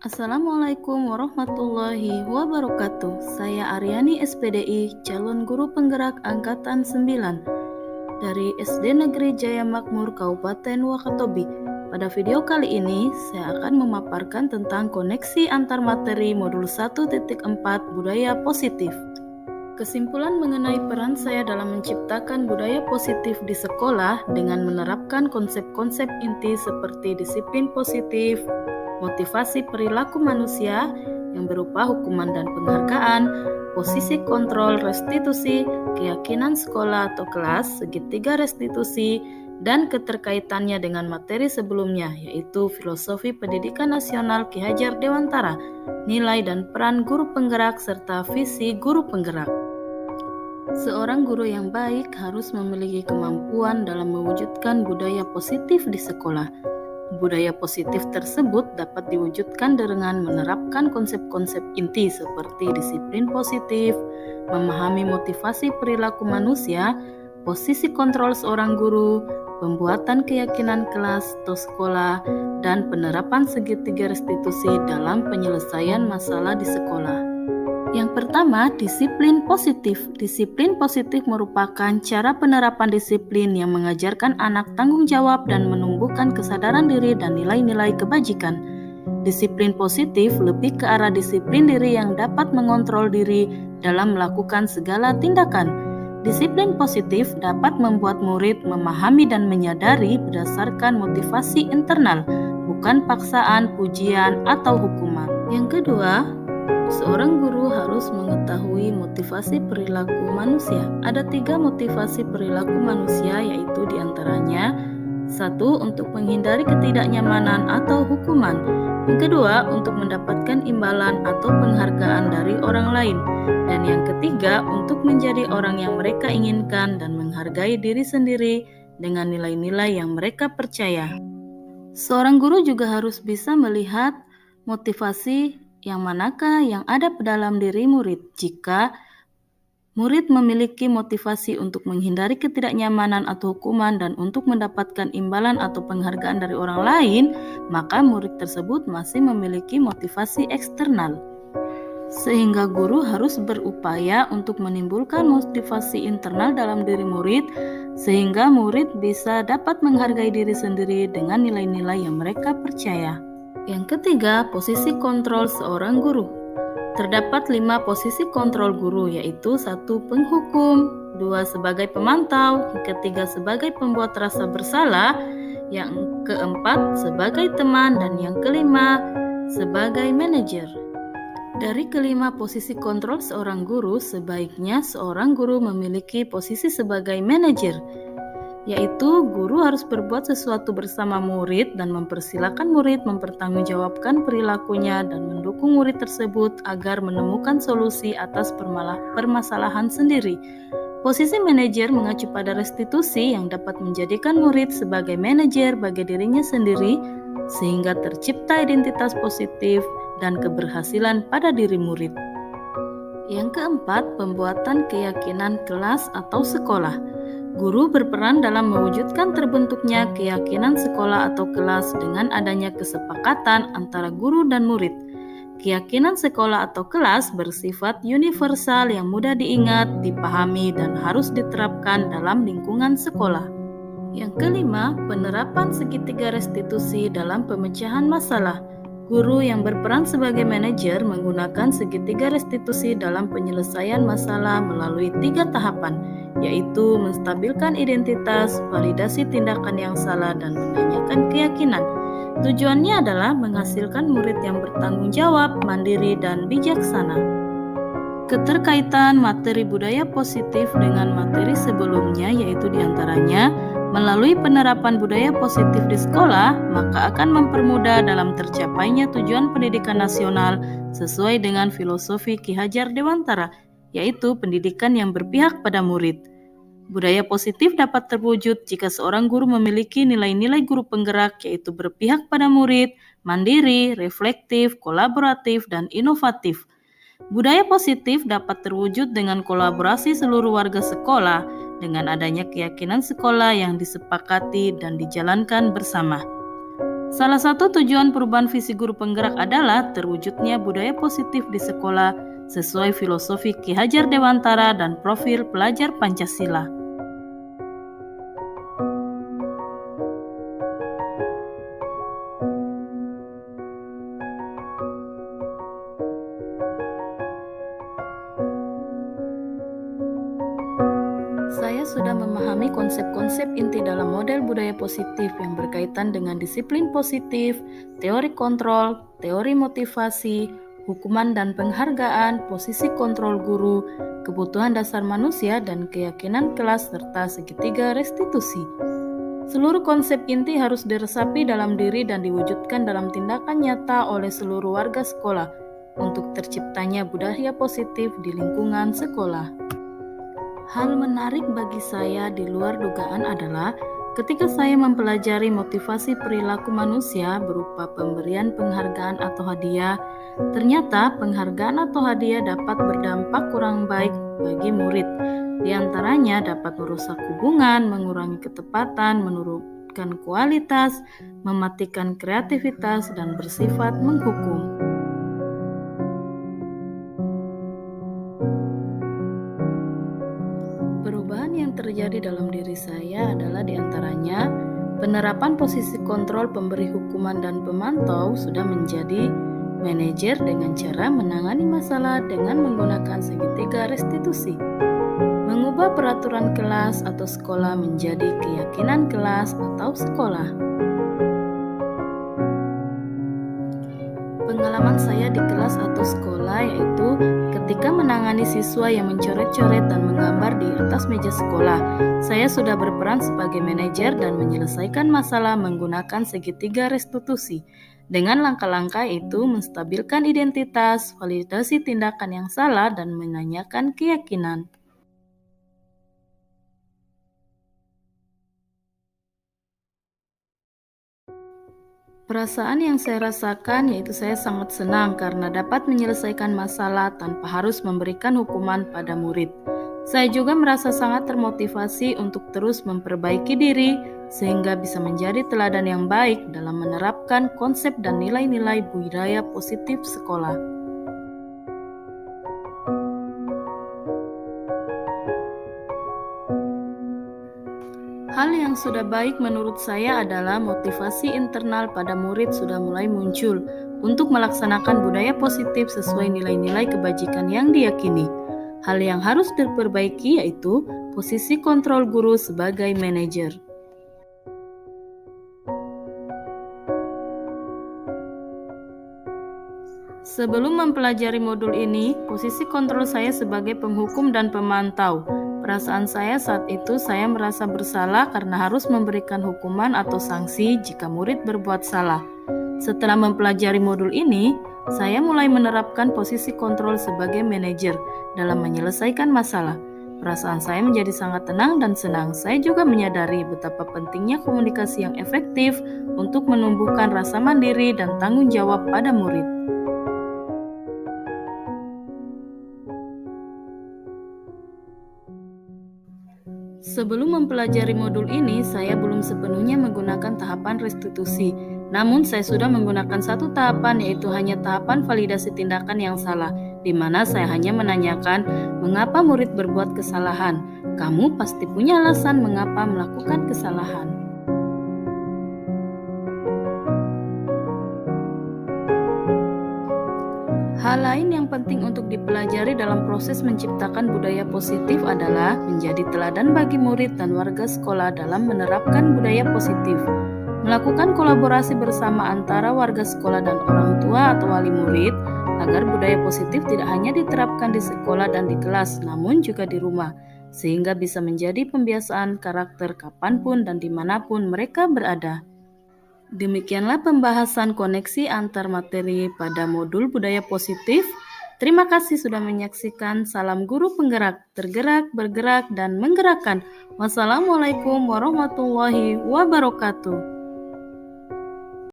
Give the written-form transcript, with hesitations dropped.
Assalamualaikum warahmatullahi wabarakatuh. Saya Aryani SPDI, calon guru penggerak angkatan 9 dari SD Negeri Jaya Makmur Kabupaten Wakatobi. Pada video kali ini, saya akan memaparkan tentang koneksi antar materi modul 1.4 budaya positif. Kesimpulan mengenai peran saya dalam menciptakan budaya positif di sekolah dengan menerapkan konsep-konsep inti seperti disiplin positif, motivasi perilaku manusia yang berupa hukuman dan penghargaan, posisi kontrol restitusi, keyakinan sekolah atau kelas, segitiga restitusi, dan keterkaitannya dengan materi sebelumnya, yaitu filosofi pendidikan nasional Ki Hajar Dewantara, nilai dan peran guru penggerak, serta visi guru penggerak. Seorang guru yang baik harus memiliki kemampuan dalam mewujudkan budaya positif di sekolah. Budaya positif tersebut dapat diwujudkan dengan menerapkan konsep-konsep inti seperti disiplin positif, memahami motivasi perilaku manusia, posisi kontrol seorang guru, pembuatan keyakinan kelas atau sekolah, dan penerapan segitiga restitusi dalam penyelesaian masalah di sekolah. Yang pertama, disiplin positif. Disiplin positif merupakan cara penerapan disiplin yang mengajarkan anak tanggung jawab dan menumbuhkan kesadaran diri dan nilai-nilai kebajikan. Disiplin positif lebih ke arah disiplin diri yang dapat mengontrol diri dalam melakukan segala tindakan. Disiplin positif dapat membuat murid memahami dan menyadari berdasarkan motivasi internal, bukan paksaan, pujian, atau hukuman. Yang kedua, seorang guru harus mengetahui motivasi perilaku manusia. Ada 3 motivasi perilaku manusia, yaitu diantaranya 1. Untuk menghindari ketidaknyamanan atau hukuman. Yang kedua, untuk mendapatkan imbalan atau penghargaan dari orang lain. Dan yang ketiga, untuk menjadi orang yang mereka inginkan dan menghargai diri sendiri dengan nilai-nilai yang mereka percaya. Seorang guru juga harus bisa melihat motivasi yang manakah yang ada dalam diri murid. Jika murid memiliki motivasi untuk menghindari ketidaknyamanan atau hukuman dan untuk mendapatkan imbalan atau penghargaan dari orang lain, maka murid tersebut masih memiliki motivasi eksternal. Sehingga guru harus berupaya untuk menimbulkan motivasi internal dalam diri murid, sehingga murid bisa dapat menghargai diri sendiri dengan nilai-nilai yang mereka percaya. Yang ketiga, posisi kontrol seorang guru. Terdapat 5 posisi kontrol guru, yaitu 1. Penghukum, 2. Sebagai pemantau, yang ketiga sebagai pembuat rasa bersalah, yang keempat sebagai teman, dan yang kelima sebagai manajer. Dari kelima posisi kontrol seorang guru, sebaiknya seorang guru memiliki posisi sebagai manajer, yaitu guru harus berbuat sesuatu bersama murid dan mempersilahkan murid mempertanggungjawabkan perilakunya dan mendukung murid tersebut agar menemukan solusi atas permasalahan sendiri. Posisi manajer mengacu pada restitusi yang dapat menjadikan murid sebagai manajer bagi dirinya sendiri, sehingga tercipta identitas positif dan keberhasilan pada diri murid. Yang keempat, pembuatan keyakinan kelas atau sekolah. Guru berperan dalam mewujudkan terbentuknya keyakinan sekolah atau kelas dengan adanya kesepakatan antara guru dan murid. Keyakinan sekolah atau kelas bersifat universal yang mudah diingat, dipahami, dan harus diterapkan dalam lingkungan sekolah. Yang kelima, penerapan segitiga restitusi dalam pemecahan masalah. Guru yang berperan sebagai manajer menggunakan segitiga restitusi dalam penyelesaian masalah melalui 3 tahapan, yaitu menstabilkan identitas, validasi tindakan yang salah, dan menanyakan keyakinan. Tujuannya adalah menghasilkan murid yang bertanggung jawab, mandiri, dan bijaksana. Keterkaitan materi budaya positif dengan materi sebelumnya, yaitu diantaranya melalui penerapan budaya positif di sekolah, maka akan mempermudah dalam tercapainya tujuan pendidikan nasional sesuai dengan filosofi Ki Hajar Dewantara, yaitu pendidikan yang berpihak pada murid. Budaya positif dapat terwujud jika seorang guru memiliki nilai-nilai guru penggerak, yaitu berpihak pada murid, mandiri, reflektif, kolaboratif, dan inovatif. Budaya positif dapat terwujud dengan kolaborasi seluruh warga sekolah, dengan adanya keyakinan sekolah yang disepakati dan dijalankan bersama. Salah satu tujuan perubahan visi guru penggerak adalah terwujudnya budaya positif di sekolah sesuai filosofi Ki Hajar Dewantara dan profil pelajar Pancasila. Saya sudah memahami konsep-konsep inti dalam model budaya positif yang berkaitan dengan disiplin positif, teori kontrol, teori motivasi, hukuman dan penghargaan, posisi kontrol guru, kebutuhan dasar manusia, dan keyakinan kelas serta segitiga restitusi. Seluruh konsep inti harus diresapi dalam diri dan diwujudkan dalam tindakan nyata oleh seluruh warga sekolah untuk terciptanya budaya positif di lingkungan sekolah. Hal menarik bagi saya di luar dugaan adalah ketika saya mempelajari motivasi perilaku manusia berupa pemberian penghargaan atau hadiah, ternyata penghargaan atau hadiah dapat berdampak kurang baik bagi murid. Di antaranya dapat merusak hubungan, mengurangi ketepatan, menurunkan kualitas, mematikan kreativitas, dan bersifat menghukum. Perubahan yang terjadi dalam diri saya adalah diantaranya penerapan posisi kontrol pemberi hukuman dan pemantau sudah menjadi manajer dengan cara menangani masalah dengan menggunakan segitiga restitusi. Mengubah peraturan kelas atau sekolah menjadi keyakinan kelas atau sekolah. Pengalaman saya di kelas atau sekolah yaitu ketika menangani siswa yang mencoret-coret dan menggambar di atas meja sekolah. Saya sudah berperan sebagai manajer dan menyelesaikan masalah menggunakan segitiga restitusi. Dengan langkah-langkah itu menstabilkan identitas, validasi tindakan yang salah, dan menanyakan keyakinan. Perasaan yang saya rasakan yaitu saya sangat senang karena dapat menyelesaikan masalah tanpa harus memberikan hukuman pada murid. Saya juga merasa sangat termotivasi untuk terus memperbaiki diri sehingga bisa menjadi teladan yang baik dalam menerapkan konsep dan nilai-nilai budaya positif sekolah. Hal yang sudah baik menurut saya adalah motivasi internal pada murid sudah mulai muncul untuk melaksanakan budaya positif sesuai nilai-nilai kebajikan yang diyakini. Hal yang harus diperbaiki yaitu posisi kontrol guru sebagai manajer. Sebelum mempelajari modul ini, posisi kontrol saya sebagai penghukum dan pemantau. Perasaan saya saat itu saya merasa bersalah karena harus memberikan hukuman atau sanksi jika murid berbuat salah. Setelah mempelajari modul ini, saya mulai menerapkan posisi kontrol sebagai manajer dalam menyelesaikan masalah. Perasaan saya menjadi sangat tenang dan senang. Saya juga menyadari betapa pentingnya komunikasi yang efektif untuk menumbuhkan rasa mandiri dan tanggung jawab pada murid. Sebelum mempelajari modul ini, saya belum sepenuhnya menggunakan tahapan restitusi. Namun saya sudah menggunakan satu tahapan, yaitu hanya tahapan validasi tindakan yang salah, di mana saya hanya menanyakan mengapa murid berbuat kesalahan. Kamu pasti punya alasan mengapa melakukan kesalahan. Hal lain yang penting untuk dipelajari dalam proses menciptakan budaya positif adalah menjadi teladan bagi murid dan warga sekolah dalam menerapkan budaya positif. Melakukan kolaborasi bersama antara warga sekolah dan orang tua atau wali murid agar budaya positif tidak hanya diterapkan di sekolah dan di kelas, namun juga di rumah, sehingga bisa menjadi pembiasaan karakter kapanpun dan dimanapun mereka berada. Demikianlah pembahasan koneksi antar materi pada modul budaya positif. Terima kasih sudah menyaksikan. Salam guru penggerak, tergerak, bergerak, dan menggerakkan. Wassalamualaikum warahmatullahi wabarakatuh.